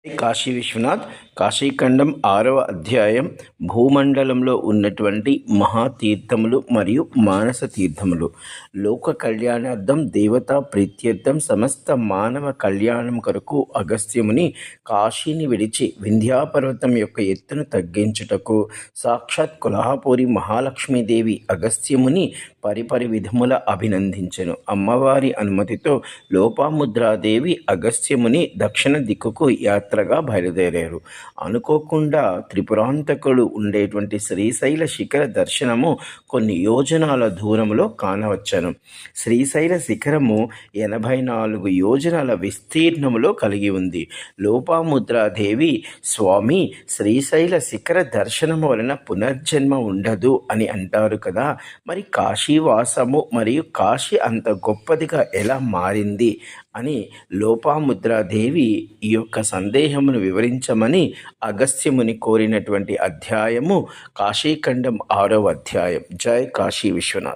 కాశీ విశ్వనాథ్ కాశీఖండం 6వ అధ్యాయం భూమండలంలో ఉన్నటువంటి మహాతీర్థములు మరియు మానస తీర్థములు. లోక కళ్యాణార్థం దేవతా ప్రీత్యర్థం సమస్త మానవ కళ్యాణం కొరకు అగస్త్యముని కాశీని విడిచి వింధ్యాపర్వతం యొక్క ఎత్తును తగ్గించుటకు సాక్షాత్ కొల్హాపూరి మహాలక్ష్మీదేవి అగస్త్యముని పరిపరి విధముల అభినందించెను. అమ్మవారి అనుమతితో లోపాముద్రాదేవి అగస్త్యముని దక్షిణ దిక్కుకు యాత్రగా బయలుదేరారు. అనుకోకుండా త్రిపురాంతకుడు ఉండేటువంటి శ్రీశైల శిఖర దర్శనము కొన్ని యోజనాల దూరంలో కానవచ్చును. శ్రీశైల శిఖరము 84 యోజనాల విస్తీర్ణములో కలిగి ఉంది. లోపాముద్రాదేవి, స్వామి, శ్రీశైల శిఖర దర్శనము వలన పునర్జన్మ ఉండదు అని అంటారు కదా, మరి కాశీవాసము మరియు కాశీ అంత గొప్పదిగా ఎలా మారింది అని లోపాముద్రాదేవి ఈ యొక్క సందేహమును వివరించమని అగస్త్యముని కోరినటువంటి అధ్యాయము కాశీఖండం 6వ అధ్యాయం. జై కాశీ విశ్వనాథ్.